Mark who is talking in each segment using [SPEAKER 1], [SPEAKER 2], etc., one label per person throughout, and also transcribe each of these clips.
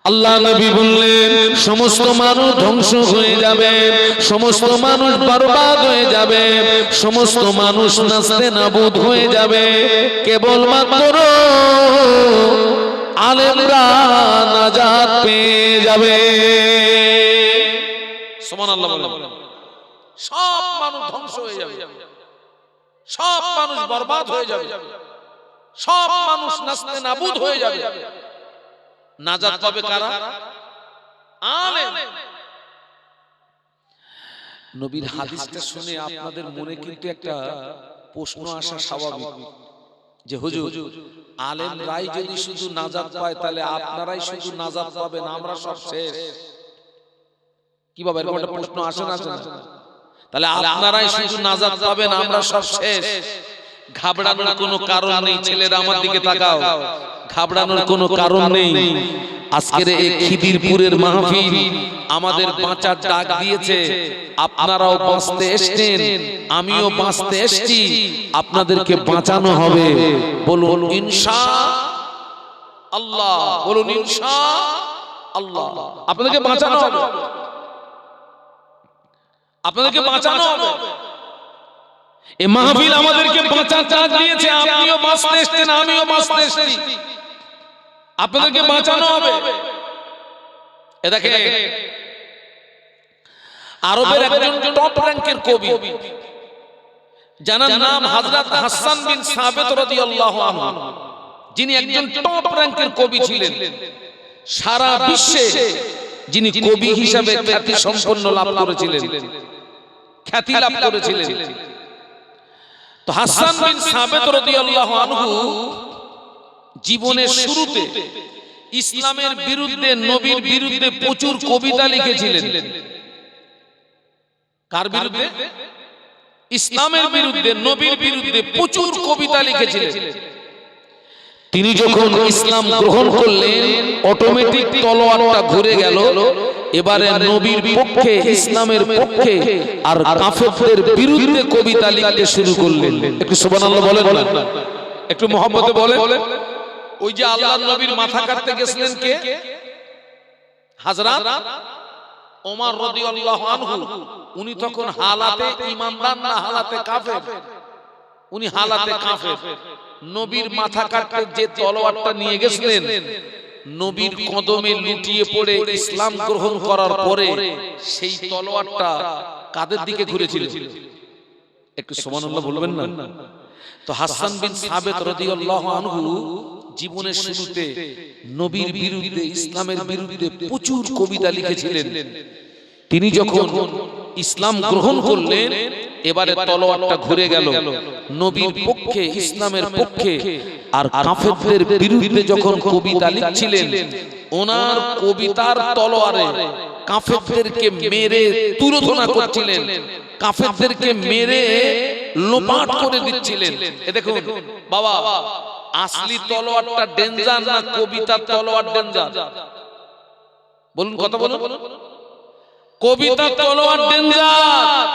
[SPEAKER 1] আল্লাহ নবী বললেন সমস্ত মানুষ ধ্বংস হয়ে যাবে, সমস্ত মানুষ বরবাদ হয়ে যাবে, সমস্ত মানুষ নাস্তে নাবুদ হয়ে যাবে, কেবলমাত্র আলেমরা নাজাত পেয়ে যাবে। সুবহানাল্লাহ বলেন। সব মানুষ ধ্বংস হয়ে যাবে, সব মানুষ বরবাদ হয়ে যাবে, সব মানুষ নাস্তে নাবুদ হয়ে যাবে, নাজাত পাবে কারা? আলেম। নবীর হাদিসটা শুনে আপনাদের মনে কিন্তু একটা প্রশ্ন আসা স্বাভাবিক যে হুজুর আলেমরাই যদি শুধু নাজাত পায় তাহলে আপনারাই শুধু নাজাত পাবেন, আমরা সব শেষ। কি বাবা এরকম একটা প্রশ্ন আসে না? তাহলে আপনারাই শুধু নাজাত পাবেন, আমরা সব শেষ। ঘাবড়ানোর কোনো কারণ নেই। ছেলেরা আমার দিকে তাকাও, ঘাবড়ানোর কোনো কারণ নেই। আজকের এই খিদিরপুরের মাহফিল আমাদের বাঁচার ডাক দিয়েছে। আপনারাও বাঁচতে এসেছেন, আমিও বাঁচতে এসেছি, আপনাদেরকে বাঁচানো হবে। বলুন ইনশাআল্লাহ, বলুন ইনশাআল্লাহ। আপনাদেরকে বাঁচানো হবে, আপনাদেরকে বাঁচানো হবে। এই মাহফিল আমাদেরকে বাঁচার ডাক দিয়েছে। আপনিও বাঁচতে এসেছেন, আমিও বাঁচতে এসেছি, আপনাদেরকে বাঁচানো হবে। এ দেখেন আরবের একজন টপ র‍্যাঙ্কের কবি, যার নাম হযরত হাসান বিন সাবিত রাদিয়াল্লাহু আনহু, যিনি একজন টপ র‍্যাঙ্কের কবি ছিলেন। সারা বিশ্বে যিনি কবি হিসেবে খ্যাতি সম্পন্ন লাভ করেছিলেন, খ্যাতি লাভ করেছিলেন। তো হাসান বিন সাবিত রাদিয়াল্লাহু আনহু জীবনের শুরুতে ইসলামের বিরুদ্ধে, নবীর বিরুদ্ধে প্রচুর কবিতা লিখেছিলেন। কার বিরুদ্ধে? ইসলামের বিরুদ্ধে, নবীর বিরুদ্ধে প্রচুর কবিতা লিখেছিলেন। তিনি যখন ইসলাম গ্রহণ করলেন অটোমেটিক তলোয়ারটা ঘুরে গেল। এবারে নবীর পক্ষে, ইসলামের পক্ষে আর কাফেরদের বিরুদ্ধে কবিতা লিখতে শুরু করলেন। একটু সুবহানাল্লাহ বলেন না, একটু মহব্বতে বলেন। ওই যে আল্লাহর নবীর মাথা কাটতে গেছিলেন কে? হযরত ওমর রাদিয়াল্লাহু আনহু। উনি তখন হালাতে ঈমানদার না হালাতে কাফের? উনি হালাতে কাফের। নবীর মাথা কাটতে যে তলোয়ারটা নিয়ে গেছিলেন, নবীর কদমে লুটিয়ে পড়ে ইসলাম গ্রহণ করার পরে সেই তলোয়ারটা কাদের দিকে ঘুরেছিল? একটু সুবহানাল্লাহ বলবেন না? তো হাসান বিন সাবিত রাদিয়াল্লাহু আনহু জীবনের শুরুতে নবীর বিরুদ্ধে, ইসলামের বিরুদ্ধে প্রচুর কবিতা লিখেছিলেন। তিনি যখন ইসলাম গ্রহণ করলেন এবারে তলোয়ারটা ঘুরে গেল নবীর পক্ষে, ইসলামের পক্ষে। আর কাফেরদের বিরুদ্ধে যখন কবিতা লিখছিলেন, ওনার কবিতার তলোয়ারে কাফেরদেরকে মেরে তুরোধনা করছিলেন, কাফেরদেরকে মেরে লোপাট করে দিচ্ছিলেন। এ দেখুন বাবা, আসলি তলোয়ারটা ডেঞ্জার না কবিতার তলোয়ার ডেঞ্জার? বলুন, কথা বলুন। কবিতার তলোয়ার ডেঞ্জার।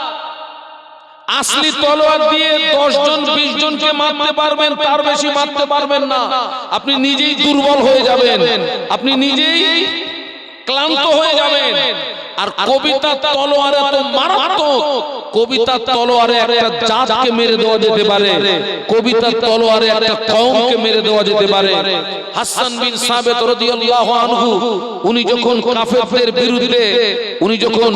[SPEAKER 1] আসলি তলোয়ার দিয়ে 10 জন 20 জনকে মারতে পারবেন, তার বেশি মারতে পারবেন না। আপনি নিজেই দুর্বল হয়ে যাবেন, আপনি নিজেই ক্লান্ত হয়ে যাবেন। আর কবিতার তলোয়ারে তো মারাত্মক। কবিতার তলোয়ারে একটা জাতকে মেরে দেওয়া যেতে পারে, কবিতার তলোয়ারে একটা কওমকে মেরে দেওয়া যেতে পারে। হাসান বিন সাবিত রাদিয়াল্লাহু আনহু উনি যখন কাফেরদের বিরুদ্ধে, উনি যখন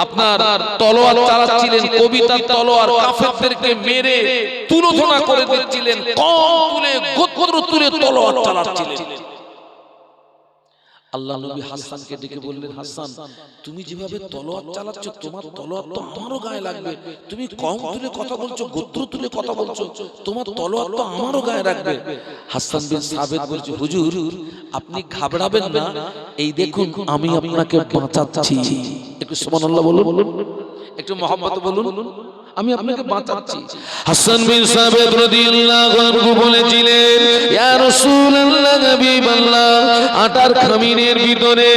[SPEAKER 1] আপনার তলোয়ার চালাচ্ছিলেন, কবিতার তলোয়ার, কাফেরদেরকে মেরে তুলোধনা করে দিচ্ছিলেন, কওম তুলে গোত্র তুলে তলোয়ার চালাচ্ছিলেন। আল্লাহ নবী হাসানকে ডেকে বললেন, হাসান তুমি যেভাবে তলোয়ার চালাচ্ছ, তোমার তলোয়ার তো আমারও গায়ে লাগবে। তুমি কওম তুলে কথা বলছো, গোত্র তুলে কথা বলছো, তোমার তলোয়ার তো আমারও গায়ে লাগবে। হাসান বিন সাবিত বলছে, হুজুর আপনি ঘাবড়াবেন না, এই দেখুন আমি আপনাকে বাঁচাচ্ছি। একটু সুবহানাল্লাহ বলুন, একটু মহব্বত বলুন, আমি আপনাকে বাঁচাচ্ছি। হাসান বিন সাবিত রাদিয়াল্লাহু আনহু বলেছিলেন, ইয়া রাসূলুল্লাহ, হাবিবাল্লাহ, আটার খামিনের ভিতরে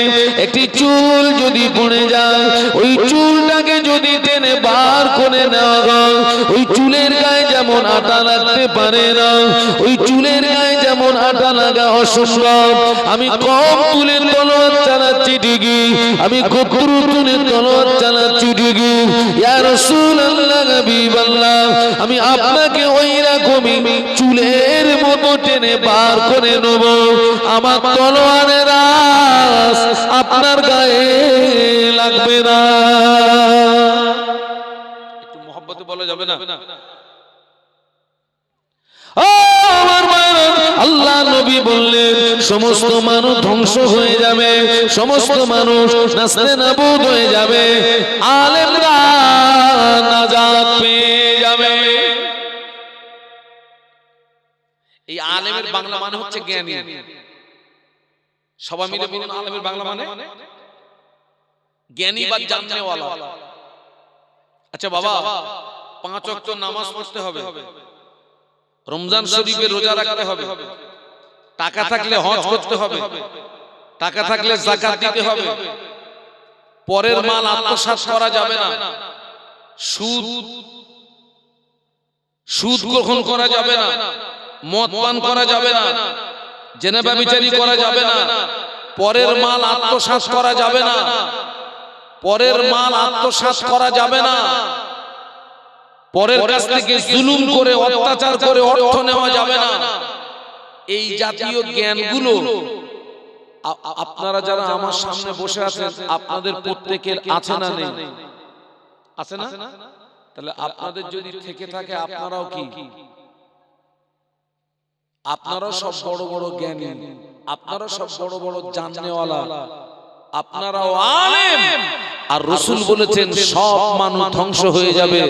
[SPEAKER 1] একটি চুল যদি পড়ে যায়, ওই চুলটাকে যদি টেনে বার করে নেওয়া হয়, ওই চুলের গায়ে যেমন আটা লাগতে পারে না, ওই চুলের গায়ে যেমন আটা লাগা অসম্ভব, আমি কম তুলে তলোয়ার
[SPEAKER 2] আমি কতরুতুনে তলোয়ার চালাচ্ছি ঠিকই ইয়া রাসূলুল্লাহ হাবিবাল্লাহ আমি আপনাকে ওই রকমই চুলের মতো টেনে বার করে নেব আমার তলোয়ারের আঁচ আপনার গায়ে লাগবে না
[SPEAKER 1] একটু মহব্বতে বলা যাবে না
[SPEAKER 2] আল্লাহ নবী বললেন সমস্ত মানুষ ধ্বংস হয়ে যাবে সমস্ত মানুষ নাস্তেনাবুদ হয়ে যাবে আলেমরা নাজাত পেয়ে যাবে
[SPEAKER 1] এই আলেমের বাংলা মানে হচ্ছে জ্ঞানী সবাই মিলে বলুন আলেমের বাংলা মানে জ্ঞানী বা জাননেওয়ালা আচ্ছা বাবা 5 ওয়াক্ত নামাজ পড়তে হবে রমজান শরীফে রোজা রাখতে হবে টাকা থাকলে হজ করতে হবে টাকা থাকলে যাকাত দিতে হবে পরের মাল আত্মসাৎ করা যাবে না সুদ গ্রহণ করা যাবে না মদ পান করা যাবে না জেনা ব্যভিচারী করা যাবে না পরের মাল আত্মসাৎ করা যাবে না পরের মাল আত্মসাৎ করা যাবে না পরের কাছ থেকে জুলুম করে অত্যাচার করে অর্থ নেওয়া যাবে না এই জাতীয় জ্ঞানগুলো আপনারা যারা আমার সামনে বসে আছেন আপনাদের প্রত্যেকের আছে না নেই আছে না তাহলে আপনাদের যদি থেকে থাকে আপনারাও কি আপনারাও সব বড় বড় জ্ঞানী আপনারাও সব বড় বড় জাননেওয়ালা আপনারাও আলেম আর রাসূল বলেছেন সব মানুষ ধ্বংস হয়ে যাবে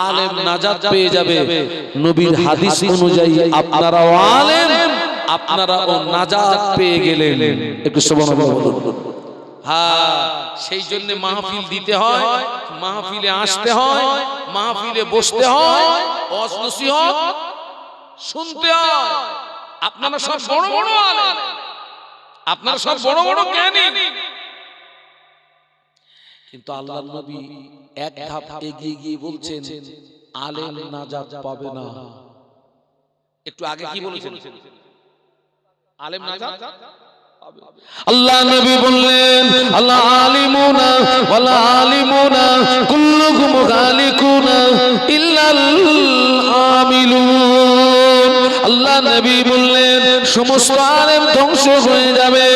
[SPEAKER 1] আলেম নাজাত পেয়ে যাবে নবীর হাদিস অনুযায়ী আপনারাও আলেম আপনারাও নাজাত পেয়ে গেলেন একটু সুবহানাল্লাহ বলুন হ্যাঁ সেই জন্য মাহফিল দিতে হয় মাহফিলে আসতে হয় মাহফিলে বসতে হয় ওয়াজ নসিহত শুনতে হয় আপনারা সব বড় বড় আলেম আপনারা সব বড় বড় জ্ঞানী কিন্তু আল্লাহর নবী এক ধাপ এগিয়ে গিয়ে বলছেন আলেম নাজাত পাবে না একটু আগে কি বলেছেন আলেম নাজাত
[SPEAKER 2] আল্লাহ নবী বললেন আল্লাহ আলিমুনা ওয়ালা আলিমুনা কুল্লুকুম গালিকুনা ইল্লাল আমিলুন আল্লাহ নবী বললেন সমস্ত আলেম ধ্বংস হয়ে যাবে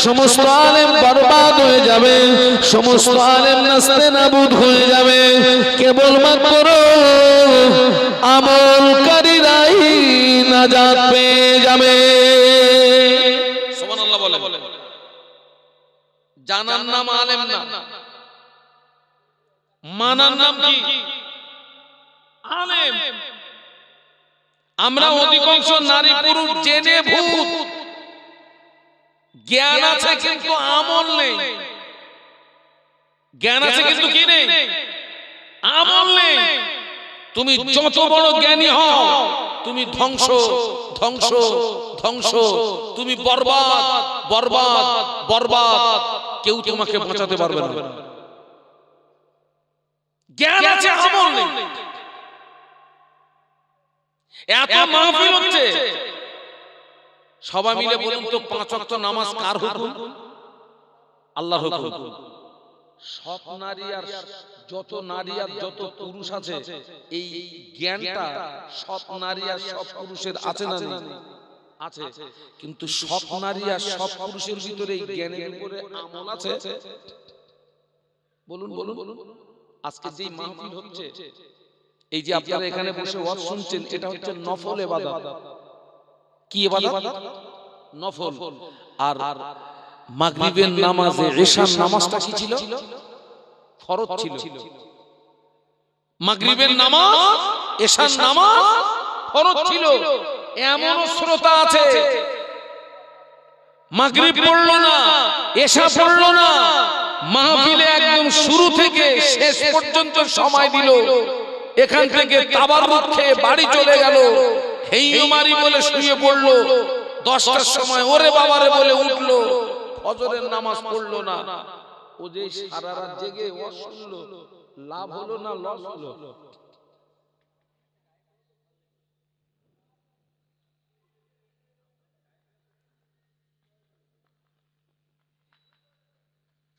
[SPEAKER 2] সমস্ত আলেম বরবাদ হয়ে যাবে সমস্ত আলেম নাস্তেনাবুদ হয়ে যাবে কেবলমাত্র আমলকারীরাই নাজাত পেয়ে যাবে
[SPEAKER 1] সুবহানাল্লাহ বলে জানার নাম আলেম না মানার নাম কি আলেম আমরা অধিকাংশ নারী পুরুষ জেনে ভূত জ্ঞান আছে কিন্তু আমল নেই জ্ঞান আছে কিন্তু কি নেই আমল নেই তুমি যত বড় জ্ঞানী হও তুমি ধ্বংস ধ্বংস ধ্বংস তুমি বরবাদ বরবাদ বরবাদ কেউ তোমাকে বাঁচাতে পারবে না জ্ঞান আছে আমল নেই এত মাহফিল হচ্ছে সবাই মিলে বলুন তো 5 ওয়াক্ত নামাজ কার হুকুম আল্লাহর হুকুম সব নারী আর যত নারী আর যত পুরুষ আছে এই জ্ঞানটা সব নারী আর সব পুরুষের আছে না নেই আছে কিন্তু সব নারী আর সব পুরুষের ভিতরে এই জ্ঞানের উপরে আমল আছে বলুন বলুন আজকে যে মাহফিল হচ্ছে এই যে আপনারা এখানে বসে ওয়াজ শুনছেন এটা হচ্ছে নফল ইবাদত কি ইবাদত নফল আর মাগরিবের নামাজে ঈশার নামাজটা কি ছিল ফরজ ছিল মাগরিবের নামাজ ঈশার নামাজ ফরজ ছিল এমন শ্রোতা আছে মাগরিব পড়লো না ঈশা পড়লো না মাহফিলে একদম শুরু থেকে শেষ পর্যন্ত সময় দিল এখান থেকে তাবাররুক খেয়ে বাড়ি চলে গেল হেইমারি বলে শুয়ে পড়লো 10টার সময় ওরে বাবারে বলে উঠলো ফজরের নামাজ পড়লো না ও যে সারা রাত জেগে ওয়াজ শুনলো লাভ হলো না লস হলো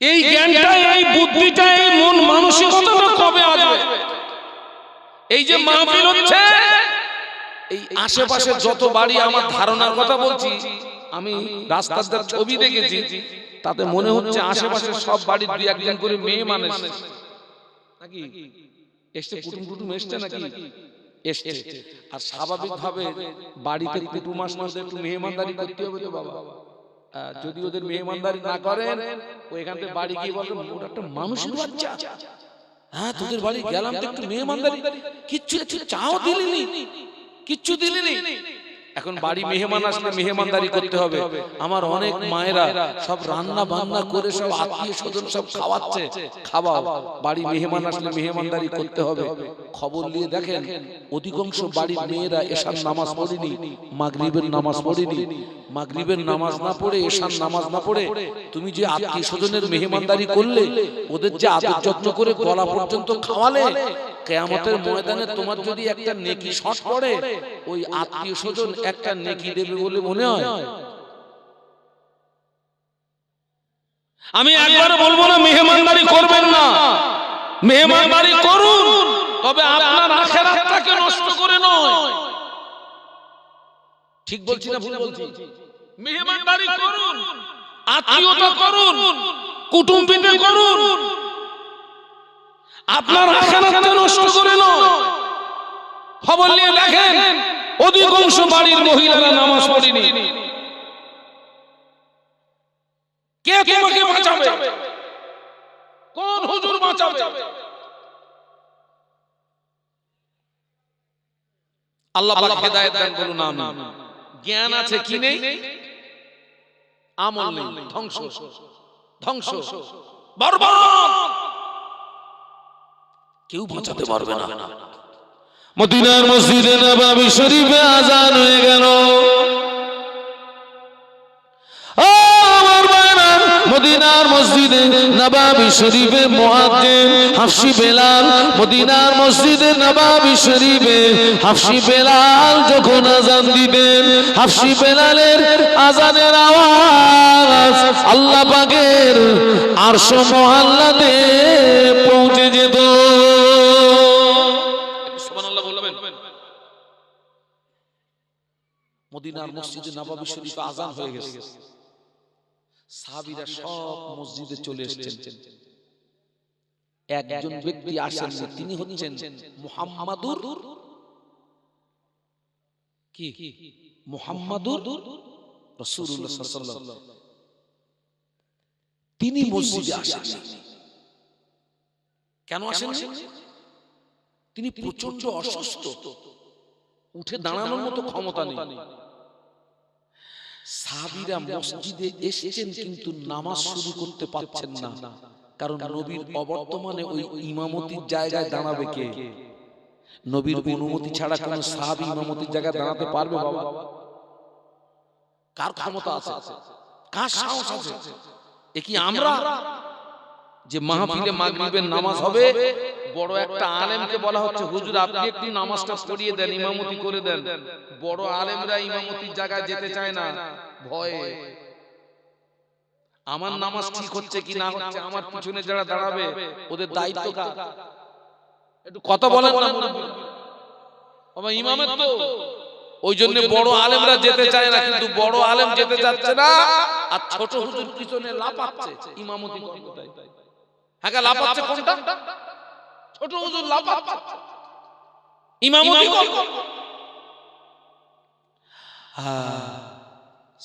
[SPEAKER 1] এই জ্ঞানটা, এই বুদ্ধিটা, এই মন মানসিকতাটা কবে আসবে? এই যে মাহফিল হচ্ছে, এই আশেপাশে যত বাড়ি, আমার ধারণার কথা বলছি, আমি রাস্তার ছবি দেখেছি, তাতে মনে হচ্ছে আশেপাশে সব বাড়ির দুই একজন করে মেয়ে মানুষ নাকি এসছে, কুটুম টুটুম এসছে নাকি এসছে। আর স্বাভাবিকভাবে বাড়িতে কুটুম আসলে একটু মেহমানদারি করতে হবে তো বাবা। যদি ওদের মেহমানদারি না করেন, ওইখান থেকে বাড়ি গিয়ে বলবেন ওটা একটা মানুষের বাচ্চা, হ্যাঁ তোদের বাড়ি গেলাম তো একটু মেহমানদারি, কিচ্ছু চাও দিলিনি, কিচ্ছু দিলিনি। এখন বাড়ি মেহমান আসলে মেহমানদারি করতে হবে। আমার অনেক মায়েরা সব রান্না বান্না করে সব আত্মীয় স্বজন সব খাওয়াচ্ছে, খাওয়াও। বাড়ি মেহমান আসলে মেহমানদারি করতে হবে। খবর নিয়ে দেখেন অধিকাংশ বাড়ির মেয়েরা এশার নামাজ পড়েনি, মাগরিবের নামাজ পড়েনি। মাগরিবের নামাজ না পড়ে, এশার নামাজ না পড়ে তুমি যে আত্মীয় স্বজনের মেহমানদারি করলে, ওদের যে আদর যত্ন করে গলা পর্যন্ত খাওয়ালে, কিয়ামতের ময়দানে তোমার যদি একটা নেকি শর্ট পড়ে, ওই আত্মীয় স্বজন একটা নেকি দেবে বলে মনে হয়? আমি একবার বলবো না মেহমানদারি করবেন না, মেহমানদারি করুন, তবে আপনার আখিরাতটাকে নষ্ট করে নয়। ঠিক বলছি না ভুল বলছি? মেহমানদারি করুন, আত্মীয়তা করুন, কুটুম্বিতে করুন, আপনার আখিরাতটা নষ্ট করে নয়। খবর নিয়ে দেখেন অধিকাংশ বাড়ির মহিলারা নামাজ পড়েনি। কে তোমাকে বাঁচাবে? কোন হুজুর বাঁচাবে? আল্লাহ পাক হেদায়েত দান করুন, আমিন। জ্ঞান আছে কি নেই, আমল নেই, ধ্বংস, ধ্বংস, বরবাদ, কেউ বাঁচাতে পারবে না।
[SPEAKER 2] মদিনার মসজিদে নববী শরীফে আযান হয়ে গেল। মদিনার মসজিদে নববী শরীফে মুয়াজ্জিন হাফসি বেলাল, মদিনার মসজিদে নববী শরীফে হাফসি বেলাল যখন আযান দিতেন, হাফসি বেলালের আযানের আওয়াজ আল্লাহ পাকের আরশ মুআল্লাতে পৌঁছে যেত।
[SPEAKER 1] সুবহানাল্লাহ বলবেন। মদিনার মসজিদে নববী শরীফে আযান হয়ে গেছে, সাহাবীরা সব মসজিদে চলে এসেছেন। একজন ব্যক্তি আসেন, তিনি হচ্ছেন মুহাম্মাদুর কি মুহাম্মাদুর রাসূলুল্লাহ সাল্লাল্লাহু আলাইহি ওয়াসাল্লাম। তিনি মসজিদে আসেন। কেন আসেন? তিনি প্রচন্ড অসুস্থ, উঠে দাঁড়ানোর মতো ক্ষমতা নেই। সাহাবীরা মসজিদে এসেছেন কিন্তু নামাজ শুরু করতে পারছেন না, কারণ নবীর অবর্তমানে ওই ইমামতির জায়গায় দাঁড়াবে কে? নবীর অনুমতি ছাড়া কোন সাহাবী ইমামতির জায়গায় দাঁড়াতে পারবে বাবা? কার ক্ষমতা আছে? কার সাহস আছে? এ কি আমরা যে মাহফিলে মাগরিবের নামাজ হবে, বড় একটা আলেমকে বলা হচ্ছে হুজুর আপনি একটু নামাজটা পড়িয়ে দেন, ইমামতি করে দেন। বড় আলেমরা ইমামতির জায়গায় যেতে চায় না, ভয়ে। আমার নামাজ ঠিক হচ্ছে কি না হচ্ছে, আমার পিছনে যারা দাঁড়াবে ওদের দায়িত্ব কার? একটু কথা বলেন না বাবা, ইমামের তো। ওই জন্য বড় আলেমরা যেতে চায় না, কিন্তু বড় আলেম যেতে যাচ্ছে না, আর ছোট হুজুর পিছনে লাফাচ্ছে ইমামতি করতে। হ্যাঁ লাফাচ্ছে কোনটা? ছোট হুজুর লাফাচ্ছে ইমামতি করতে।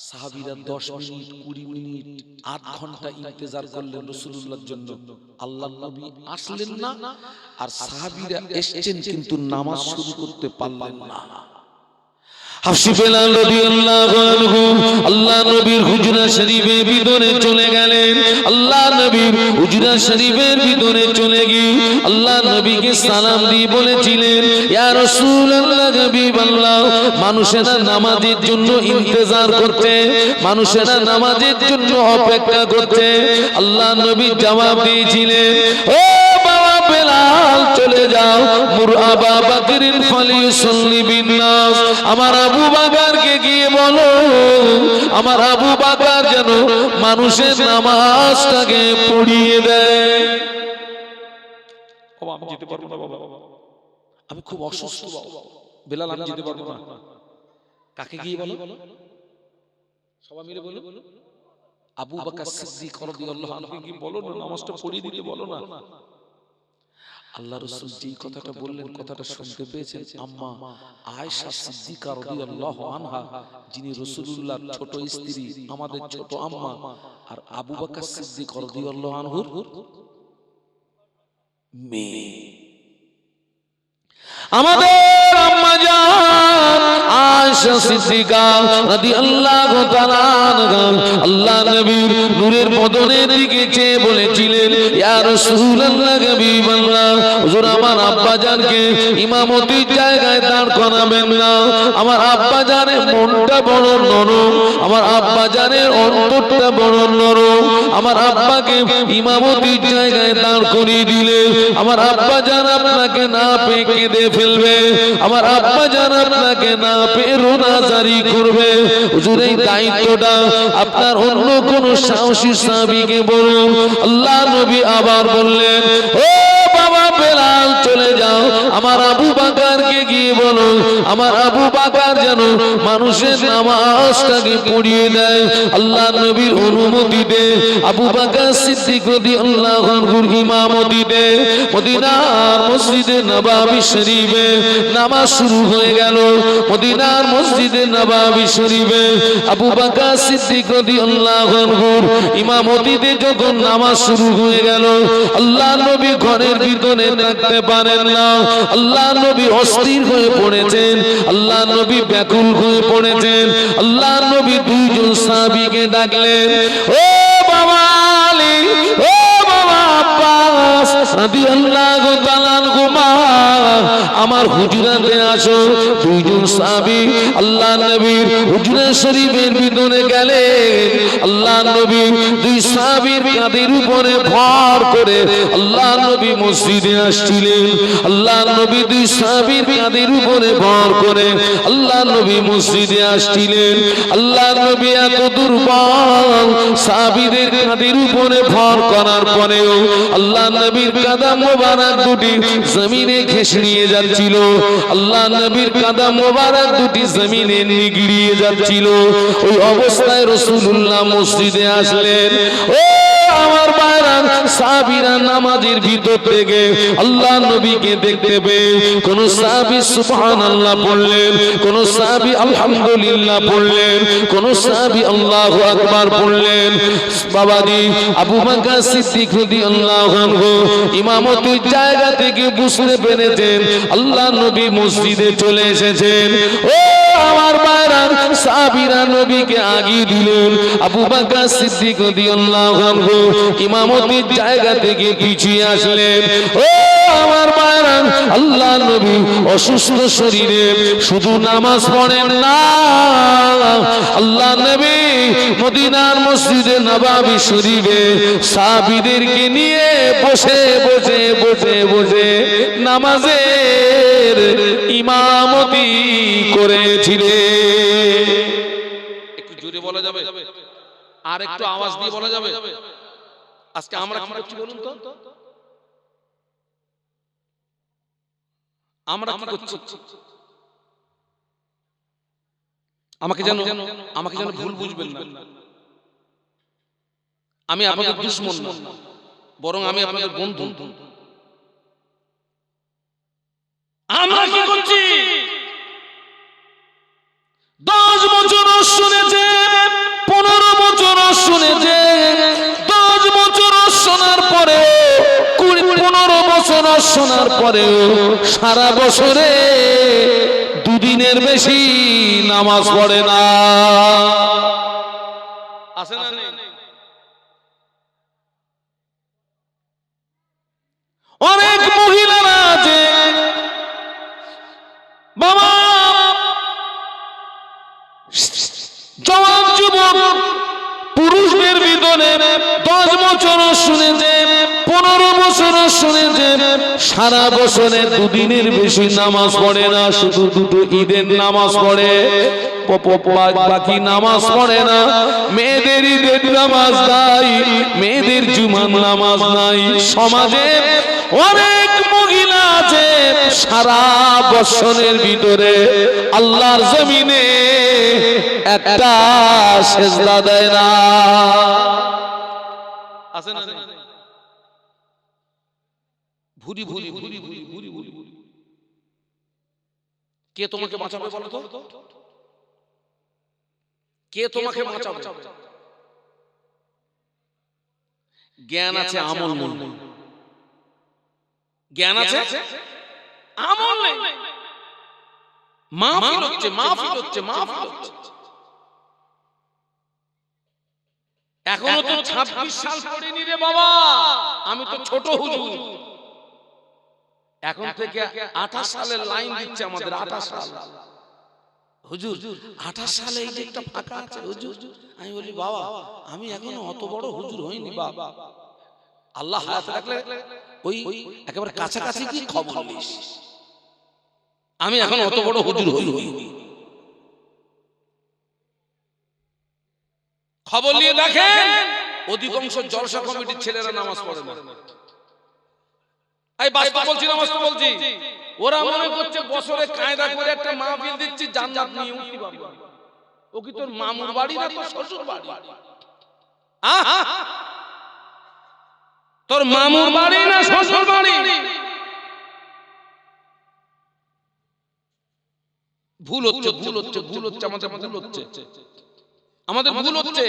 [SPEAKER 1] সাহাবীরা 10 মিনিট 20 মিনিট 8 ঘন্টা ইন্তেজার করলেন রাসূলুল্লাহর জন্য। আল্লাহর নবী আসলেন না, আর সাহাবীরা এসেছেন কিন্তু নামাজ শুরু করতে পারলেন না।
[SPEAKER 2] হাফসি বেলাল রাদিয়াল্লাহু আনহু আল্লাহ নবীর হুজরা শরীফে ভিতরে চলে গেলেন। আল্লাহ নবীর হুজরা শরীফের ভিতরে চলে গিয়ে আল্লাহ নবীকে সালাম দিয়ে বলেছিলেন, ইয়া রাসূলুল্লাহ হাবিবাল্লাহ, মানুষেরা নামাজের জন্য ইন্তজার করছে, মানুষেরা নামাজের জন্য অপেক্ষা করছে। আল্লাহ নবী জবাব দিয়েছিলেন, ও বাবা বেলাল চলে যাও, মুর আবা বকরিন ফালিউসাল্লি বিন নাস, আমার আবু বকরকে গিয়ে বলো, আমার আবু বকর যেন মানুষের নামাজটাকে পড়িয়ে দেয়।
[SPEAKER 1] বাবা আমি যেতে পারবো না, বাবা আমি খুব অসুস্থ, বাবা বেলাল আমি যেতে পারবো না। কাকে গিয়ে বলো? সবাই মিলে বলো, আবু বকর সিদ্দিক রাদিয়াল্লাহু আনহু কি বলো না, নামাজটা পড়িয়ে দিতে বলো না। আল্লাহ রাসূল যেই কথাটা বললেন, কথাটা শুনতে পেয়েছেন আম্মা আয়েশা সিদ্দিকা রাদিয়াল্লাহু আনহা, যিনি রাসূলুল্লাহর ছোট স্ত্রী, আমাদের ছোট আম্মা, আর আবু বকর সিদ্দিক রাদিয়াল্লাহু আনহুর মেয়ে।
[SPEAKER 2] আমাদের আম্মা জান আয়েশা সিদ্দিকা রাদিয়াল্লাহু তাআলা আনহা আল্লাহ নবীর নূরের বদনের দিকে চেয়ে বলেছিলেন, ইয়া রাসূলুল্লাহ হাবিবাল্লাহ, হুজুর আমার আব্বা জানকে ইমামতির জায়গায় দাঁড় করাবেন না। আমার আব্বা জানের মনটা বড় নরম, আমার আব্বা জানের অন্তরটা বড় নরম। আমার আব্বাকে ইমামতির জায়গায় দাঁড় করিয়ে দিলে আমার আব্বা জান আপনাকে না পেয়ে কেঁদে ফেলবে, আমার আব্বা জান আপনাকে না পেয়ে রোনাজারি করবে। হুজুর এই দায়িত্বটা আপনার অন্য কোন সাহসী সাহাবীকে বলুন। আল্লাহ নবী আবার বললেন, ও বাবা বেলাল চলে যাও, আমার আবু বকরকে গিয়ে বলো আমার আবু বকর যেন মানুষের নামাজটাকে পড়িয়ে দেয়। আল্লাহ নবীর অনুমতিতে আবু বকর সিদ্দিক রাদিয়াল্লাহু আনহুর ইমামতিতে মদিনার মসজিদে নববী শরীফে নামাজ শুরু হয়ে গেল। মদিনার মসজিদে নববী শরীফে আবু বকর সিদ্দিক রাদিয়াল্লাহু আনহুর ইমামতিতে যখন নামাজ শুরু হয়ে গেল, আল্লাহ নবী ঘরের ভিতরে থাকতে পারেন না। আল্লাহ নবী অস্থির হয়ে পড়েছেন, আল্লাহ নবী ব্যাকুল হয়ে পড়েছেন। আল্লাহ নবী দুইজন সাহাবীকে ডাকলেন, ও বাবা আলী, ও বাবা আব্বাস রাদিয়াল্লাহু তাআলা আনহুমা, আমার হুজরাতে আসো। দুইজন সাহাবী আল্লাহ নবীর হুজরা শরীফের ভিতরে গেলেন। আল্লাহ নবী দুই সাহাবীর কাঁধের উপরে ভর করে আল্লাহ নবী মসজিদে আসছিলেন। আল্লাহ নবী দুই সাহাবীর কাঁধের উপরে ভর করে আল্লাহ নবী মসজিদে আসছিলেন। আল্লাহ নবী এত দুর্বল, সাহাবীদের কাঁধের উপরে ভর করার পরেও আল্লাহ নবীর কাদা মোবারক দুটি জমিনে ঘেঁষে নিয়ে যাচ্ছিল। আল্লাহ নবীর কাদা মোবারক দুটি জমিনে নিগড়িয়ে যাচ্ছিল। ওই অবস্থায় রাসূলুল্লাহ মসজিদে আসলেন। ও আমার ভাইরা, সাহাবীরা নামাজের ভিতর থেকে আল্লাহ নবীকে দেখতে পেয়ে কোন সাহাবী সুবহানাল্লাহ পড়লেন, কোন সাহাবী আলহামদুলিল্লাহ পড়লেন, কোন সাহাবী আল্লাহু আকবার পড়লেন। বাবাজি আবু বকর সিদ্দিক রাদিয়াল্লাহু আনহু ইমামতির জায়গা থেকে বুঝতে পেরেছেন আল্লাহ নবী মসজিদে চলে এসেছেন। ও আমার ভাইরা, সাহাবীরা নবীকে আগিয়ে দিলেন। আবু বকর সিদ্দিক রাদিয়াল্লাহু আনহু ইমামতির জায়গা থেকে পিছিয়ে আসলেন। ও আমার ভাইরা, আল্লাহ নবী অসুস্থ শরীরে শুধু নামাজ পড়েন না, আল্লাহ নবী মদিনার মসজিদে নববী শরীফে সাহাবীদেরকে নিয়ে বসে বসে বসে বসে নামাজের ইমামতি করেছিলেন।
[SPEAKER 1] একটু জোরে বলা যাবে আর একটু আওয়াজ দিয়ে বলা যাবে? আজকে আমরা কি করছি বলুন তো? আমরা কি করছি? আমাকে যেন ভুল বুঝবেন না। আমি আপনাদের দুশমন না, বরং আমি আপনাদের বন্ধু। আমরা কি করছি?
[SPEAKER 2] 10 বছর শুনেছে, 15 বছর শুনেছে, 10 বছর শোনার পরে 15 বছর শোনার পরেও সারা বছরে দুদিনের বেশি নামাজ পড়ে না।
[SPEAKER 1] আছে না নেই?
[SPEAKER 2] অনেক মহিলারা আছে বাবা, জওয়ান যুবক পুরুষদের ভিতরে 10 বছর শুনেছে, 15 বছর বছরে যে সারা বছরে দুদিনের বেশি নামাজ পড়ে না, শুধু দুটো ঈদের নামাজ পড়ে, বাকি নামাজ পড়ে না। মেয়েদের ঈদের নামাজ নাই, মেয়েদের জুমার নামাজ নাই। সমাজে অনেক মহিলা আছে সারা বছরের ভিতরে আল্লাহর জমিনে একটা সেজদা দেয় না।
[SPEAKER 1] আছে না? ভুরি ভুরি ভুরি ভুরি ভুরি ভুরি ভুরি। কে তোমাকে বাঁচাবে বলো তো? কে তোমাকে বাঁচাবে? জ্ঞান আছে, আমল নেই। জ্ঞান আছে, আমল নেই। মাহফিল হচ্ছে, মাহফিল হচ্ছে, মাহফিল হচ্ছে। এখনো তো 26 সাল পড়িনি রে বাবা, আমি তো ছোট হুজুর। এখন থেকে 28 সালের লাইন দিচ্ছে আমাদের। 28 সাল হুজুর, 28 সালে এই যে একটা ফাঁকা আছে হুজুর। আমি বলি বাবা, আমি এখনো অত বড় হুজুর হইনি বাবা। আল্লাহ হায়াত রাখলে ওই একেবারে কাছাকাছি কি খবর নিস। আমি এখন অত বড় হুজুর হইনি। খবর নিয়ে দেখেন অধিকাংশ জলসা কমিটির ছেলেরা নামাজ পড়ে না। এই বাস্তব বলছি, নামাজ তো বলছি। ওরা মনে করছে বছরে কায়দা করে একটা মাহফিল দিচ্ছি, জান্নাত নিয়ে উঠতে পারবে। ও কি তোর মামুর বাড়ি না তোর শ্বশুর বাড়ি? তোর মামুর বাড়ি না শ্বশুর বাড়ি? ভুল হচ্ছে, ভুল হচ্ছে, ভুল হচ্ছে, আমাদের ভুল হচ্ছে, আমাদের ভুল হচ্ছে,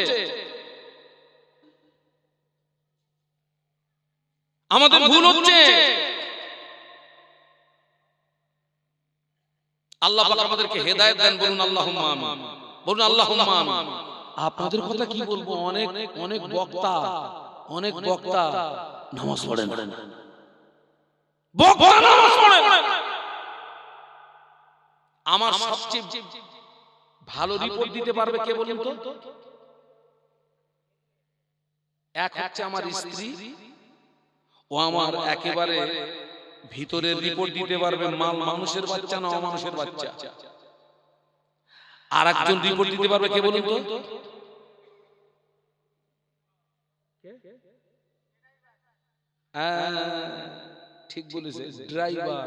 [SPEAKER 1] আমাদের ভুল হচ্ছে। আল্লাহ পাক আমাদেরকে হেদায়েত দেন, বলুন আল্লাহুম্মা আমিন, বলুন আল্লাহুম্মা আমিন। আপনাদের কথা কি বলবো, অনেক অনেক বক্তা, অনেক বক্তা নামাজ পড়েন, বক্তা নামাজ পড়েন। আমার সবচেয়ে ভালো রিপোর্ট দিতে পারবে কে বলুন তো? এক হচ্ছে আমার স্ত্রী, ও আমার একেবারে ভিতরের রিপোর্ট দিতে পারবে, মাল মানুষের বাচ্চা না অমানুষের বাচ্চা। আর একজন রিপোর্ট দিতে পারবে কে বলুন তো? ঠিক বলেছে, ড্রাইভার।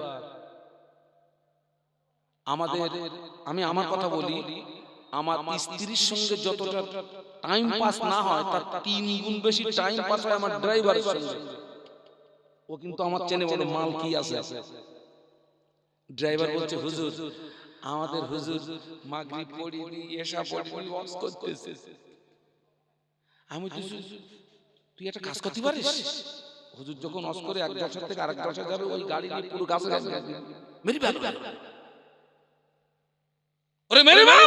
[SPEAKER 1] আমাদের, আমি আমার কথা বলি, আমার স্ত্রীর সঙ্গে যতটা টাইম পাস না হয় তার 3 গুণ বেশি টাইম পাস হয় আমার ড্রাইভারের সঙ্গে। ও কিন্তু আমার চেনে বলে মাল কি আছে। ড্রাইভার বলছে হুজুর, আমাদের হুজুর মাগরিব পড়িনি, এশা পড়িনি, ওয়াজ করতেছে। আমি তুই একটা কাজ করতে পারিস? হুজুর যখন ওয়াজ করে এক জলসা থেকে আরেক জলসা যাবে, ওই গাড়ি নিয়ে পুরো গাছে গাছে মেরি ভালো। ওরে মেরি ভালো,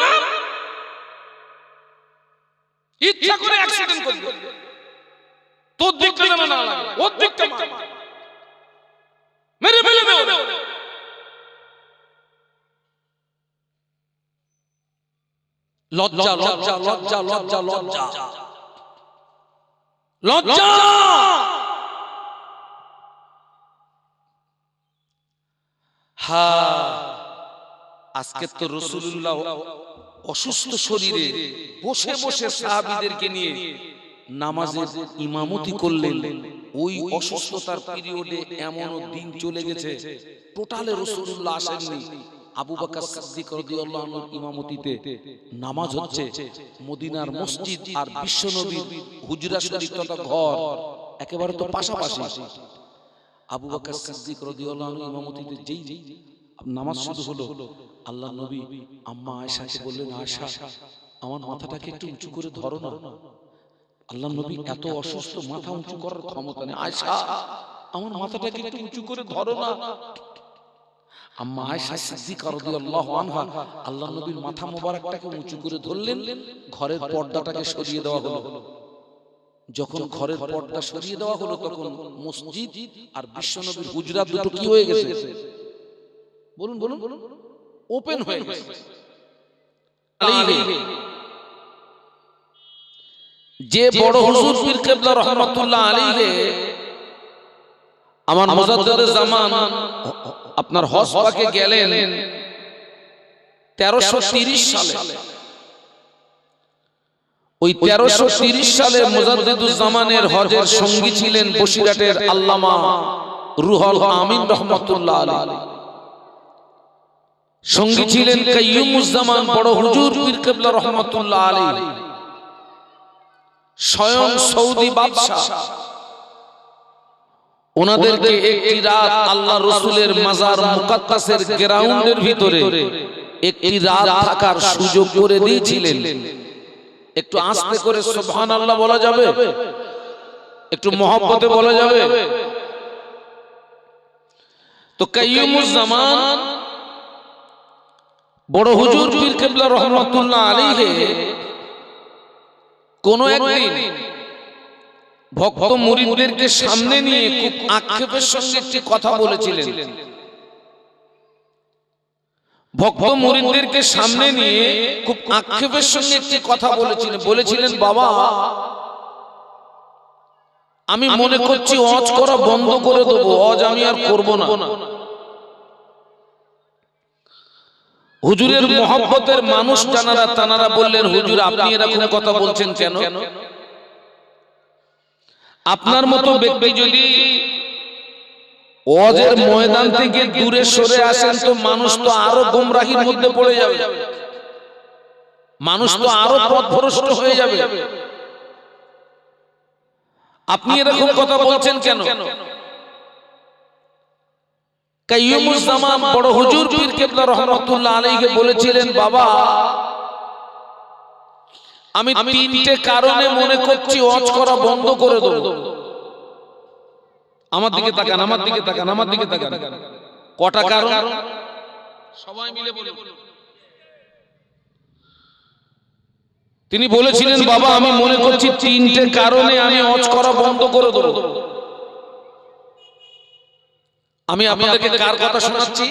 [SPEAKER 1] ইচ্ছা করে অ্যাক্সিডেন্ট করবে, তোর দিকটা যেন না লাগে, ওর দিকটা মেরে ফেলে দেও। লজ্জা, লজ্জা, লজ্জা, লজ্জা, লজ্জা, লজ্জা। আজকে তো রাসূলুল্লাহ অসুস্থ শরীরে বসে বসে সাহাবীদেরকে নিয়ে নামাজের ইমামতি করলেন। ওই অসুস্থতার পিরিয়ডে এমন দিন চলে গেছে টোটালে রাসূলুল্লাহ আসেননি। আবু বকর সিদ্দিক রাদিয়াল্লাহু আনহুর ইমামতিতে নামাজ হচ্ছে। মদিনার মসজিদ আর বিশ্বনবীর হুজরা শরীফ তথা ঘর একেবারে তো পাশাপাশি। আবু বকর সিদ্দিক রাদিয়াল্লাহু আনহু ইমামতিতে যেই নামাজ শুরু হলো, আল্লাহর নবী আম্মা আয়েশাকে বললেন, আয়েশা আমার মাথাটাকে একটু উঁচু করে ধরো না। আল্লাহর নবী এত অসুস্থ, মাথা উঁচু করার ক্ষমতা নেই। আয়েশা আমার মাথাটাকে একটু উঁচু করে ধরো না। আম্মা আয়েশা সিদ্দিকা রাদিয়াল্লাহু আনহা আল্লাহর নবীর মাথা মোবারকটাকে উঁচু করে ধরলেন। ঘরের পর্দাটাকে সরিয়ে দেওয়া হলো। যখন ঘরের পর্দা সরিয়ে দেওয়া হলো, তখন মসজিদ আর বিশ্বনবীর হুজরা দুটো কি হয়ে গেছে? বলুন বলুন, ওপেন হয়ে গেছে। যে বড় হুজুর পীর কেবলা রহমাতুল্লাহ আলাইহি আমার মুজাদ্দিদে জামান আপনার হজ পাকে গেলেন 1330 সালে। ওই 1330 সালে মুজাদ্দিদুজ জামানের হজের সঙ্গী ছিলেন বসিরহাটের আল্লামা রুহুল আমিন রাহমাতুল্লাহ আলাইহি। সঙ্গী ছিলেন কাইয়ুমুজ্জামান বড় হুজুর পীর কেবলা রাহমাতুল্লাহ আলাইহি। স্বয়ং সৌদি বাদশা ওনাদেরকে একটি রাত আল্লাহ রাসূলের মাজার মুকাদ্দাসের গ্রাউন্ডের ভিতরে একটি রাত থাকার সুযোগ করে দিয়েছিলেন। একটু আস্তে করে সুবহানাল্লাহ বলা যাবে? একটু মহব্বতে বলা যাবে? তো কাইয়ুমুজ্জামান বড় হুজুর পীর কেবলা রাহমাতুল্লাহ আলাইহি কোন একদিন ভক্ত মুরিদদেরকে সামনে নিয়ে খুব আক্ষেপের সঙ্গে একটি কথা বলেছিলেন। ভক্ত মুরিদদেরকে সামনে নিয়ে খুব আক্ষেপের সঙ্গে একটি কথা বলেছিলেন, বাবা আমি মনে করছি ওয়াজ করা বন্ধ করে দেবো, ওয়াজ আমি আর করব না। হুজুরের মহব্বতের মানুষ তানারা বললেন, হুজুর আপনি এরকম কথা বলছেন কেন? আপনার মতো ব্যক্তি যদি ওয়াজের ময়দান থেকে দূরে সরে আসেন তো মানুষ তো আরো গোমরাহির মধ্যে পড়ে যাবে, মানুষ তো আরো পথভ্রষ্ট হয়ে যাবে। আপনি এরকম কথা বলছেন কেন? কাইয়ুমুজ্জামান বড় হুজুর পীর কেবলা রাহমাতুল্লাহ আলাইহি বলেছিলেন, বাবা আমি তিনটে কারণে মনে করছি ওয়াজ করা বন্ধ করে দেব। আমার দিকে তাকান, আমার দিকে তাকান, আমার দিকে তাকান। কটা কারণ? সবাই মিলে বলুন। তিনি বলেছিলেন, বাবা আমি মনে করছি তিনটে কারণে আমি ওয়াজ করা বন্ধ করে দেব। আমি আপনাদেরকে কার কথা শোনাচ্ছি?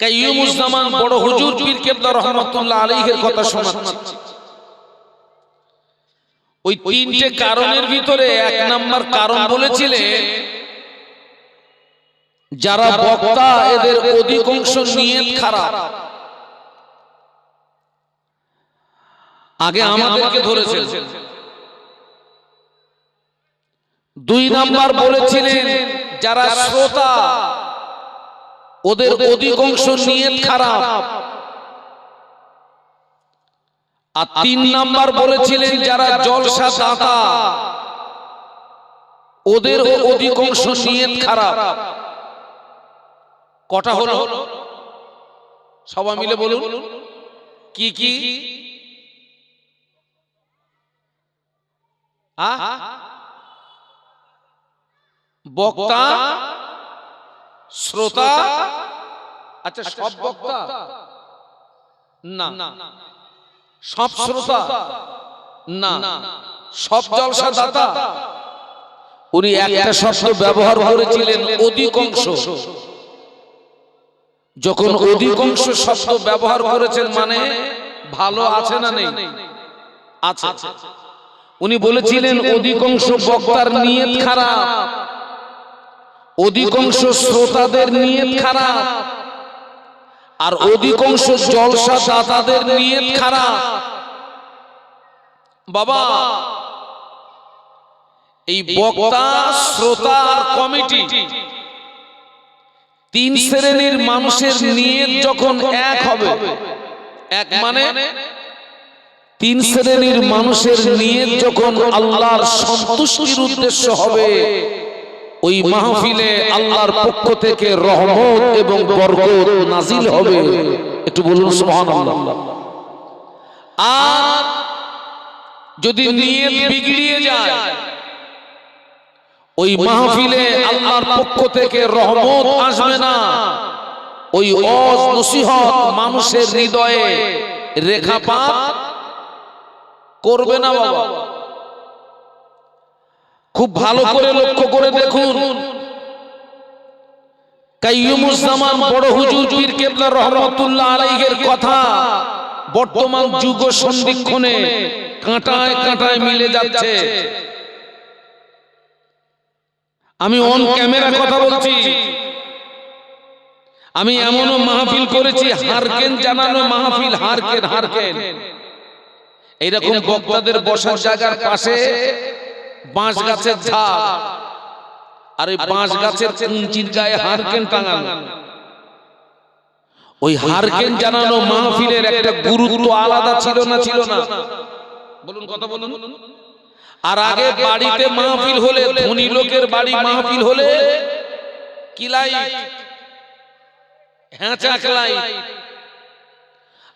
[SPEAKER 1] কাইয়ুমুজ্জামান বড় হুজুর পীর কেবলা রাহমাতুল্লাহ আলাইহির কথা শোনাচ্ছি। ওই তিনটে কারণের ভিতরে এক নাম্বার কারণ বলেছিলেন, যারা বক্তা এদের অধিকাংশ নিয়ত খারাপ। আগে আমাদেরকে ধরেছেন। দুই নাম্বার বলেছিলেন, যারা শ্রোতা ওদের অধিকাংশ নিয়ত খারাপ। আর তিন নাম্বার বলেছিলেন, যারা জলসা দাতা ওদের অধিকাংশ নিয়ত খারাপ। কটা হলো? সবাই মিলে বলুন কি কি? বক্তা, শ্রোতা। আচ্ছা সব বক্তা না, সব শ্রোতা না, সব জলসা দাতা। উনি একটা শব্দ ব্যবহার করেছিলেন, অধিকাংশ। যখন অধিকাংশ শব্দ ব্যবহার করেছেন মানে ভালো আছে না নেই? আছে। উনি বলেছিলেন অধিকাংশ বক্তার নিয়ত খারাপ, অধিকাংশ শ্রোতাদের নিয়ত খারাপ, আর অধিকাংশ জলসা দাতাদের নিয়ত খারাপ। বাবা এই বক্তা, শ্রোতা আর কমিটি তিন শ্রেণীর মানুষের নিয়ত যখন এক হবে, এক মানে তিন শ্রেণীর মানুষের নিয়ত যখন আল্লাহর সন্তুষ্টির উদ্দেশ্য হবে, ওই মাহফিলে আল্লাহর পক্ষ থেকে রহমত এবং বরকত নাজিল হবে। একটু বলুন সুবহানাল্লাহ। আর যদি নিয়ত বিগড়িয়ে যায়, ওই মাহফিলে আল্লাহর পক্ষ থেকে রহমত আসবে না, ওই ওয়াজ নসিহত মানুষের হৃদয়ে রেখাপাত করবে না। বাবা খুব ভালো করে লক্ষ্য করে দেখুন, কাইয়ুমুজ্জামান বড় হুজুর পীর কেবলা রাহমাতুল্লাহ আলাইহির কথা বর্তমান যুগ সন্ধিক্ষণে কাঁটায় কাঁটায় মিলে যাচ্ছে। আমি অন ক্যামেরা কথা বলছি। আমি এমনও মাহফিল করেছি, হারকেন জানানো মাহফিল, হারকেন হারকেন। এইরকম বক্তাদের বসার জায়গার পাশে বাঁশ গাছের ঝাড়, আর ওই বাঁশ গাছের কুঞ্চির গায়ে হারকেন টাঙানো। ওই হারকেন জানানো মাহফিলের একটা গুরুত্ব আলাদা ছিল না? ছিল না? বলুন, কথা বলুন। আর আগে বাড়িতে মাহফিল হলে, ধনী লোকের বাড়ি মাহফিল হলে কি লাইট, হ্যাঁচাক লাইট।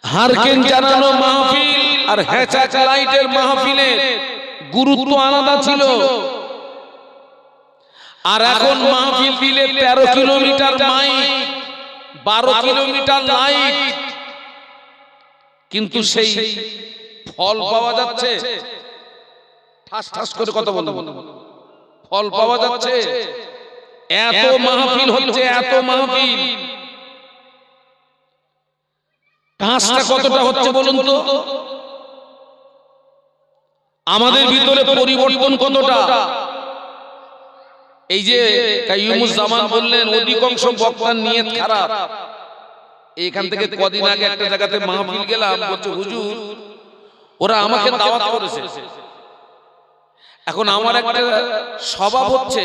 [SPEAKER 1] হারকেন জানানো মাহফিল আর হ্যাঁচাক লাইটের মাহফিলের গুরুত্ব আলাদা ছিল। আর এখন মাহফিল দিলে 13 কিলোমিটার মাইক, 12 কিলোমিটার লাইট, কিন্তু সেই ফল পাওয়া যাচ্ছে? ঠাস ঠাস করে কথা বলবো, ফল পাওয়া যাচ্ছে? এত মাহফিল হচ্ছে, এত মাহফিল, কাজটা কতটা হচ্ছে বলুন তো? আমাদের ভিতরে পরিবর্তন কতটা? এই যে কাইয়ুমুজ্জামান বললেন অধিকাংশ বক্তার নিয়ত খারাপ। এইখান থেকে কদিন আগে একটা জায়গাতে মাহফিল গেলাম, বলছে হুজুর ওরা আমাকে দাওয়াত করেছে। এখন আমার একটা স্বভাব হচ্ছে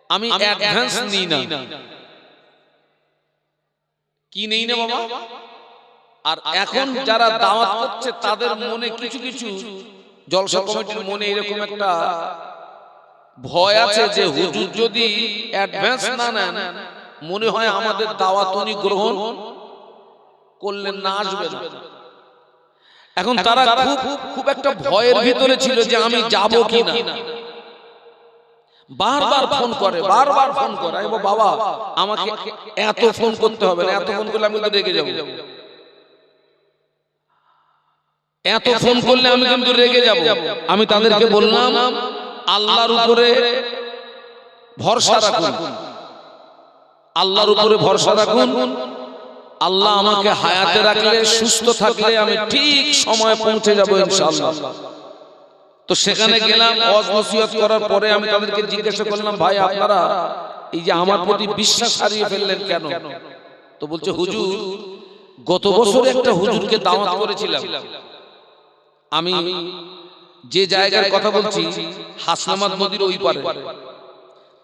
[SPEAKER 1] আমি অ্যাডভান্স নিই না। কি নেই না বাবা? আর এখন যারা দাওয়াত করছে তাদের মনে কিছু কিছু জলসা কমিটির মনে এরকম একটা ভয় আছে যে হুজুর যদি অ্যাডভান্স না নেন, মনে হয় আমাদের দাওয়াত উনি গ্রহণ করলেন না, আসবে না। এখন তারা খুব একটা ভয়ের ভিতরে ছিল যে আমি যাব কি না। বারবার ফোন করে, বারবার ফোন করে। বাবা আমাকে এত ফোন করতে হবে না, এত ফোন করলে আমি তো রেগে যাব, এত ফোন করলে আমি কিন্তু রেগে যাব। আমি তাদেরকে বললাম আল্লাহর উপরে ভরসা রাখুন, আল্লাহর উপরে ভরসা রাখুন। আল্লাহ আমাকে হায়াতে রাখলে, সুস্থ থাকলে আমি ঠিক সময়ে পৌঁছে যাব ইনশাআল্লাহ। তো সেখানে গেলাম, ওয়াজ নসিহত করার পরে আমি তাদেরকে জিজ্ঞাসা করলাম, ভাই আপনারা এই যে আমার প্রতি বিশ্বাস হারিয়ে ফেললেন কেন? তো বলছে হুজুর গত বছর একটা হুজুরকে দাওয়াত করেছিলাম। আমি যে জায়গার কথা বলছি হাসনাবাদ নদীর ওই পারে।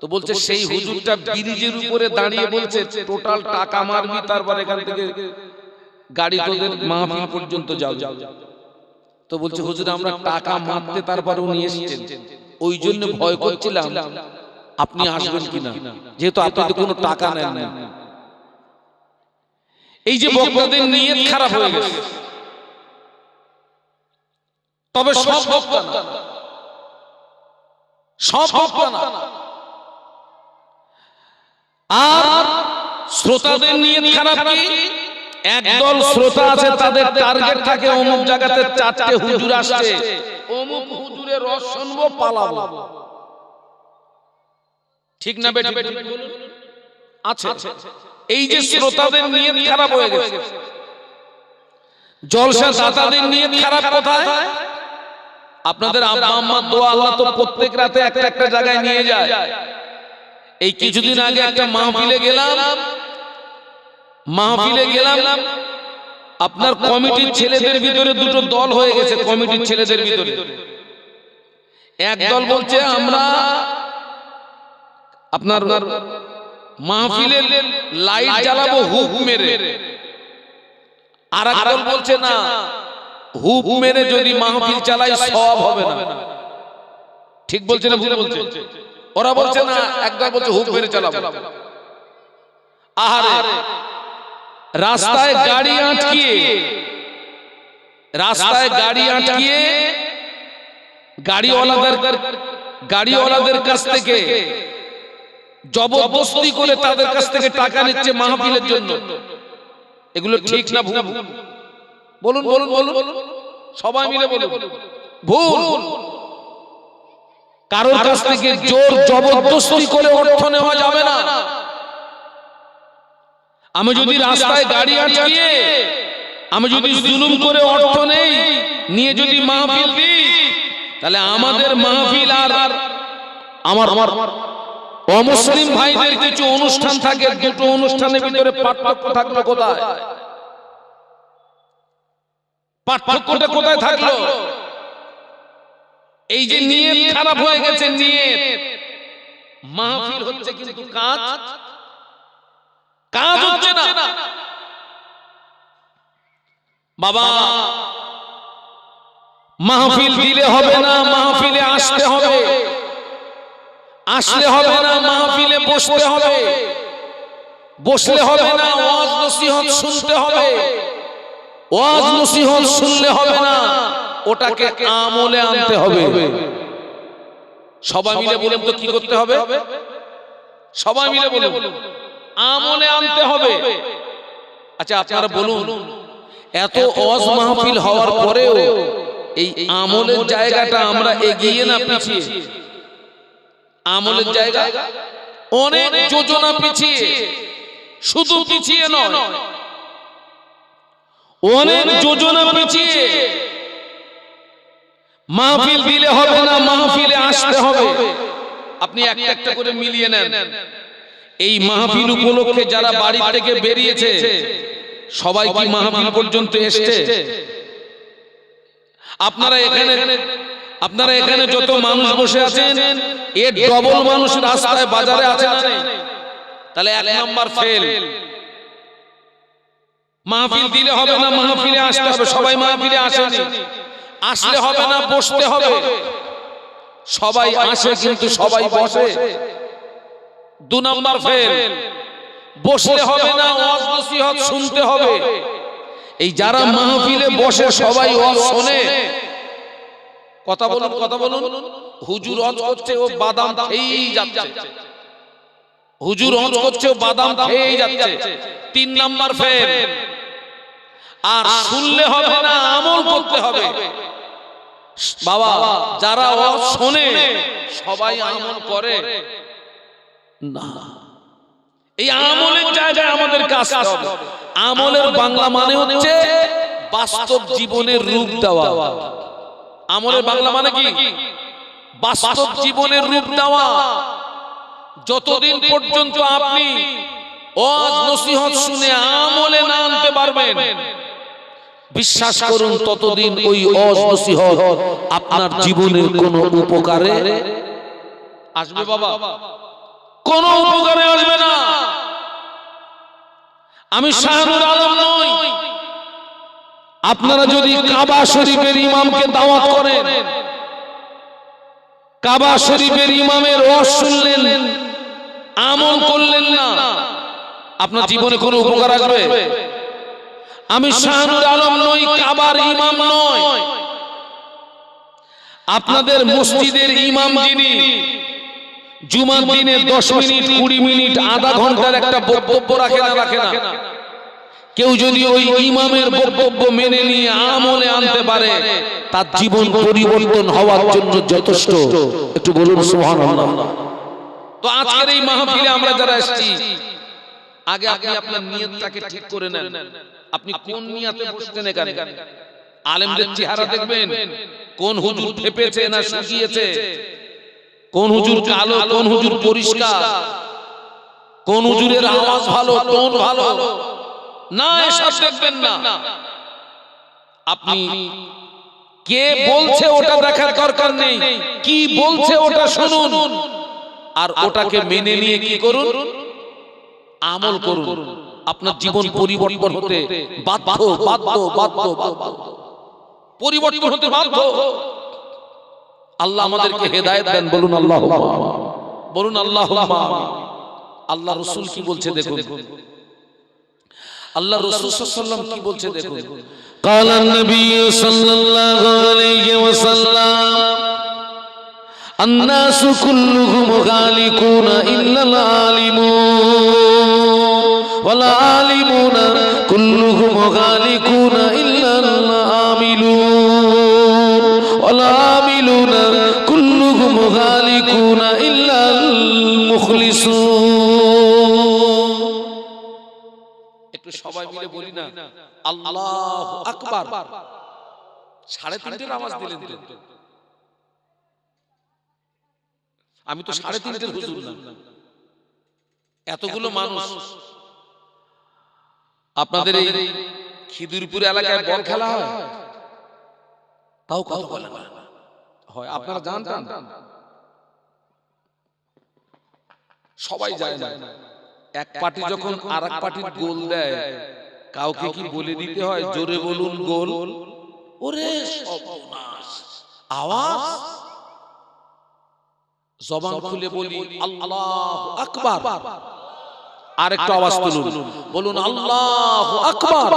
[SPEAKER 1] তো বলছে সেই হুজুরটা ব্রিজের উপরে দাঁড়িয়ে বলছে টোটাল টাকা মারবি, তারপর এখান থেকে গাড়ি তোদের মাহফিল পর্যন্ত যাও। তো বলছে হুজুর আমরা টাকা মারতে তারপরে উনি এসেছেন, ওই জন্য ভয় করছিলাম আপনি আসবেন কিনা, যেহেতু আপনি তো কোনো টাকা নেন না। এই যে বক্তাদের নিয়ত খারাপ হয়ে গেছে। তবে সব বক্তা না, সব বক্তা না। আর শ্রোতাদের নিয়ত খারাপ কি? একদল শ্রোতা আছে তাদের টার্গেট থাকে অমুক জায়গাতে 4টে হুজুর আসছে, অমুক হুজুরের রস শুনবো, পালাবো। ঠিক না বেটি? আছে। এই যে শ্রোতাদের নিয়ত খারাপ হয়ে গেছে। জলসা দাতাদের নিয়ত খারাপ কোথায়? আপনাদের আব্বা আম্মার দোয়া আল্লাহ তো প্রত্যেক রাতে একটা একটা জায়গায় নিয়ে যায়। এই কিছুদিন আগে একটা মাহফিলে গেলাম, আপনার কমিটির ছেলেদের ভিতরে দুটো দল হয়ে গেছে। কমিটির ছেলেদের ভিতরে এক দল বলছে আমরা আপনার মাহফিলের লাইট জ্বালাবো হুপ মেরে, আর এক দল বলছে না হুপ মেরে যদি মাহফিল চালাই সওয়াব হবে না। ঠিক বলছে না ভুল বলছে? ওরা বলছে না, একদল বলছে হুপ মেরে চালাবো। আহারে রাস্তায় গাড়ি আটকিয়ে গাড়িওয়ালাদের কাছ থেকে জবরদস্তি করে তাদের কাছ থেকে টাকা নিচ্ছে মাহফিলের জন্য। এগুলো ঠিক না ভুল? বলুন বলুন বলুন, সবাই মিলে বলুন ভুল। কারোর কাছ থেকে জোর জবরদস্তি করে অর্থ নেওয়া যাবে না। আমি যদি রাস্তায় গাড়ি আটকিয়ে আমি যদি জুলুম করে অর্থ নেই, নিয়ে যদি মাহফিল দিই, তাহলে আমাদের মাহফিল আর আমার অমুসলিম ভাইদের কিছু অনুষ্ঠান থাকে, দুটো অনুষ্ঠানের ভিতরে পার্থক্য থাকলো কোথায়? পার্থক্যটা কোথায় থাকলো? এই যে নিয়ত খারাপ হয়ে গেছে, নিয়ত মাহফিল হচ্ছে কিন্তু কাজ হচ্ছে না। বাবা মাহফিল দিলে হবে না, মাহফিলে আসতে হবে। আসলে হবে না, মাহফিলে বসতে হবে। বসলে হবে না, ওয়াজ নসিহত শুনতে হবে। ওয়াজ নসিহত শুনলে হবে না, ওটাকে আমলে আনতে হবে। সবাই মিলে বলুন তো কি করতে হবে? সবাই মিলে বলুন, আমলে আনতে হবে। আচ্ছা আপনারা বলুন, এত ওয়াজ মাহফিল হওয়ার পরেও এই আমলের জায়গাটা আমরা এগিয়ে না পিছিয়ে? আমলের জায়গা অনেক যোজনা পিছিয়ে, শুধু পিছিয়ে নয়, অনেক যোজনা পিছিয়ে। মাহফিল দিলে হবে না, মাহফিলে আসতে হবে। আপনি একটা একটা করে মিলিয়ে নেন। এই মাহফিল উপলক্ষে যারা বাড়ি থেকে বেরিয়েছে সবাই কি মাহফিল পর্যন্ত এসেছে? আপনারা এখানে যত মানুষ বসে আছেন, এর ডবল মানুষ রাস্তায় বাজারে আছে না? তাহলে এক নাম্বার ফেল। মাহফিল দিলে হবে না, মাহফিলে আসতে হবে। সবাই মাহফিলে আসেনি, আসলে হবে না, বসতে হবে। সবাই আসে কিন্তু সবাই বসে, দু নাম্বার ফেল। বসলে হবে না, ওয়াজ নসিহত শুনতে হবে। এই যারা মাহফিলে বসে সবাই ওয়াজ শোনে, কথা বলুন, কথা বলুন। হুজুর ওয়াজ করছে, ও বাদাম খেয়েই যাচ্ছে। হুজুর ওয়াজ করছে, ও বাদাম খেয়েই যাচ্ছে। তিন নাম্বার ফেল। আর শুনলে হবে না, আমল করতে হবে। বাবা যারা ওয়াজ শোনে সবাই আমল করে না। এই আমলের জায়গায় আমাদের কাজ হবে। আমলের বাংলা মানে হচ্ছে বাস্তব জীবনের রূপ দেওয়া। আমলের বাংলা মানে কি? বাস্তব জীবনের রূপ দেওয়া। যতদিন পর্যন্ত আপনি ওয়াজ নসিহত শুনে আমলে না আনতে পারবেন, বিশ্বাস করুন ততদিন ওই ওয়াজ নসিহত আপনার জীবনের কোনো উপকারে আসবে বাবা, কোনো উপকারে আসবে না। আমি শাহনুর আলম নই। আপনারা যদি কাবা শরীফের ইমামকে দাওয়াত করেন, কাবা শরীফের ইমামের ওয়াজ শুনলেন, আমল করলেন না, আপনার জীবনে কোনো উপকার আসবে? আমি শাহনুর আলম নই, কাবার ইমাম নয়। আপনাদের মসজিদের ইমাম যিনি জুমার দিনে 10 মিনিট 20 মিনিট আধা ঘন্টার একটা বক্তব্য রাখে না, কেউ যদি ওই ইমামের বক্তব্য মেনে নিয়ে আমলে আনতে পারে, তার জীবন পরিবর্তন হওয়ার জন্য যথেষ্ট। একটু বলুন সুবহানাল্লাহ। তো আজকের এই মাহফিলে আমরা যারা এসেছি, আগে আপনি আপনার নিয়তটাকে ঠিক করে নেন। আপনি কোন নিয়তে বসছেন এখানে? আলেমদের চেহারা দেখবেন, কোন হুজুর ফেপেছে না শুকিয়েছে, কোন হুজুর কালো, কোন হুজুর পরিষ্কার, কোন হুজুরের আওয়াজ ভালো, টোন ভালো না, এসব দেখবেন না। আপনি কে বলছে ওটা দেখার দরকার নেই, কি বলছে ওটা শুনুন, আর ওটাকে মেনে নিয়ে কি করুন? আমল করুন। আপনার জীবন পরিবর্তন হতে বাধ্য, পরিবর্তন হতে বাধ্য। আল্লাহ আমাদেরকে হেদায়েত দেন। বলুন আল্লাহুম্মা, বলুন আল্লাহুম্মা। আল্লাহ রাসূল কি বলছে দেখুন, আল্লাহ রাসূল সাল্লাল্লাহু আলাইহি ওয়াসাল্লাম কি বলছে দেখুন।
[SPEAKER 2] قال النبي صلى الله عليه وسلم الناس كلهم هالكون إلا العالمون والعالمون كلهم هالكون إلا العاملون والعاملون كلهم هالكون إلا المخلصون.
[SPEAKER 1] একটু সবাই মিলে বলি না আল্লাহু আকবার। 3:30 আওয়াজ দিলেন তো। আমি তো 3:30 হুজুর না, এতগুলো মানুষ। আপনাদের এই খিদিরপুর এলাকায় বল খেলা হয়, তাও কথা বলে না হয়, আপনারা জানতেন? সবাই যায় না। এক পার্টি যখন আরেক পার্টির গোল দেয়, কাউকে কি বলে দিতে হয় জোরে বলুন গোল? ওরে সর্বনাশ, আওয়াজ জবান খুলে বলি আল্লাহু আকবার, আরেকটু আওয়াজ তুলুন, বলুন আল্লাহু আকবার।